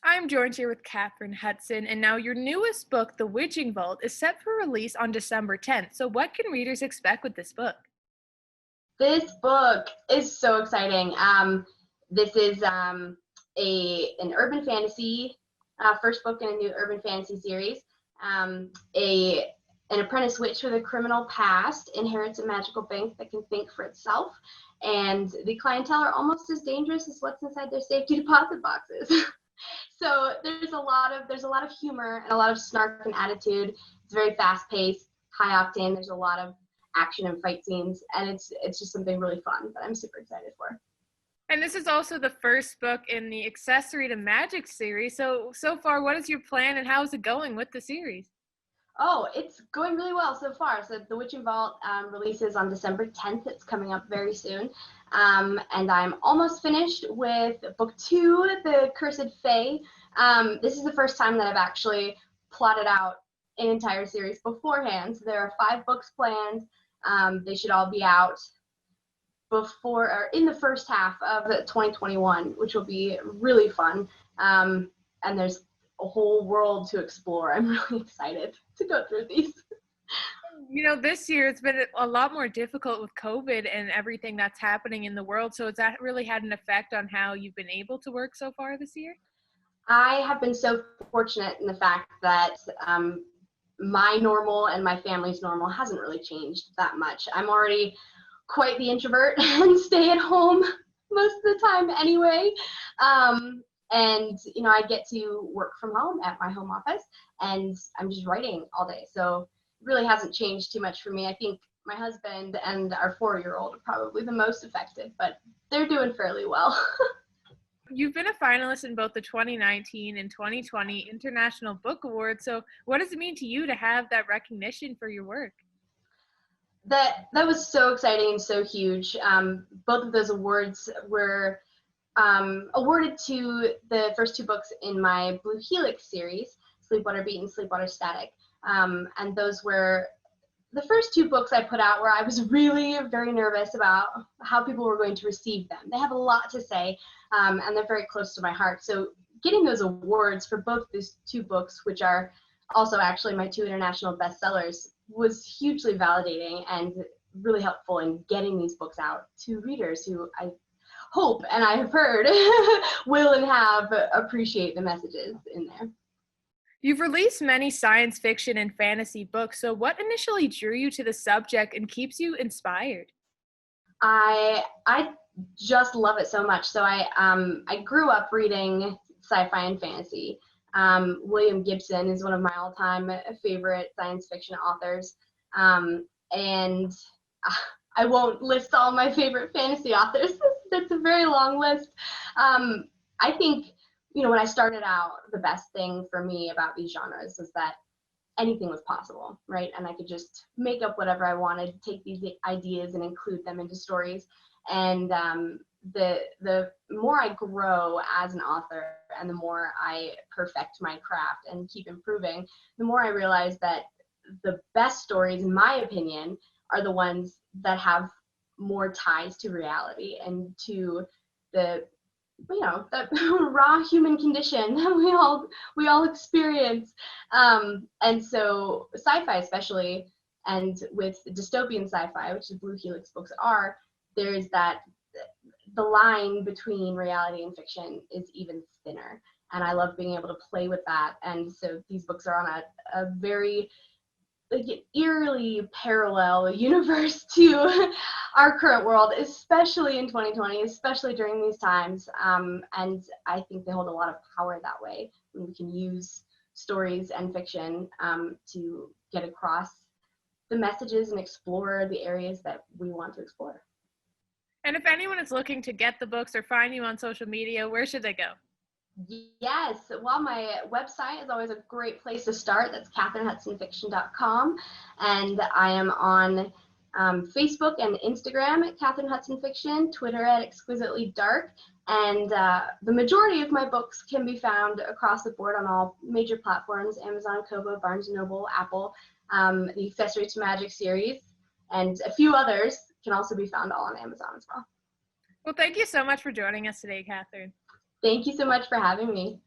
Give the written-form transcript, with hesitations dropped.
I'm joined here with Kathrin Hutson, and now your newest book, The Witching Vault, is set for release on December 10th. So, what can readers expect with this book? This book is so exciting. This is an urban fantasy, first book in a new urban fantasy series. An apprentice witch with a criminal past inherits a magical bank that can think for itself, and the clientele are almost as dangerous as what's inside their safety deposit boxes. So there's a lot of humor and a lot of snark and attitude. It's very fast paced, high octane. There's a lot of action and fight scenes, and it's just something really fun that I'm super excited for. And this is also the first book in the Accessory to Magic series. So far, what is your plan and how is it going with the series? Oh, it's going really well so far. So The Witching Vault releases on December 10th. It's coming up very soon. And I'm almost finished with book 2, The Cursed Fae. This is the first time that I've actually plotted out an entire series beforehand. So there are 5 books planned. They should all be out before or in the first half of 2021, which will be really fun. And there's a whole world to explore. I'm really excited to go through these. You know, this year it's been a lot more difficult with COVID and everything that's happening in the world. So has that really had an effect on how you've been able to work so far this year? I have been so fortunate in the fact that my normal and my family's normal hasn't really changed that much. I'm already quite the introvert and stay at home most of the time anyway. And I get to work from home at my home office, and I'm just writing all day. So it really hasn't changed too much for me. I think my husband and our 4-year-old are probably the most affected, but they're doing fairly well. You've been a finalist in both the 2019 and 2020 International Book Awards. So what does it mean to you to have that recognition for your work? That was so exciting and so huge. Both of those awards were awarded to the first 2 books in my Blue Helix series, Sleepwater Beat and Sleepwater Static. And those were the first 2 books I put out where I was really very nervous about how people were going to receive them. They have a lot to say, and they're very close to my heart. So getting those awards for both these 2 books, which are also actually my 2 international bestsellers, was hugely validating and really helpful in getting these books out to readers who I hope, and I have heard, will and have appreciate the messages in there. You've released many science fiction and fantasy books. So what initially drew you to the subject and keeps you inspired? I just love it so much. So I grew up reading sci-fi and fantasy. William Gibson is one of my all-time favorite science fiction authors. And I won't list all my favorite fantasy authors. That's a very long list. I think, when I started out, the best thing for me about these genres was that anything was possible, right? And I could just make up whatever I wanted, take these ideas and include them into stories. And the more I grow as an author and the more I perfect my craft and keep improving, the more I realize that the best stories, in my opinion, are the ones that have more ties to reality and to the that raw human condition that we all experience. And so sci-fi especially, and with dystopian sci-fi, which the Blue Helix books are, there's that the line between reality and fiction is even thinner. And I love being able to play with that. And so these books are on a very eerily parallel universe to our current world, especially in 2020, especially during these times. And I think they hold a lot of power that way, when we can use stories and fiction to get across the messages and explore the areas that we want to explore. And if anyone is looking to get the books or find you on social media, where should they go? Yes, well, my website is always a great place to start. That's KathrinHutsonFiction.com, and I am on Facebook and Instagram at Kathrin Hutson Fiction, Twitter at Exquisitely Dark, and the majority of my books can be found across the board on all major platforms: Amazon, Kobo, Barnes & Noble, Apple. The Accessory to Magic series and a few others can also be found all on Amazon as well. Well, thank you so much for joining us today, Kathrin. Thank you so much for having me.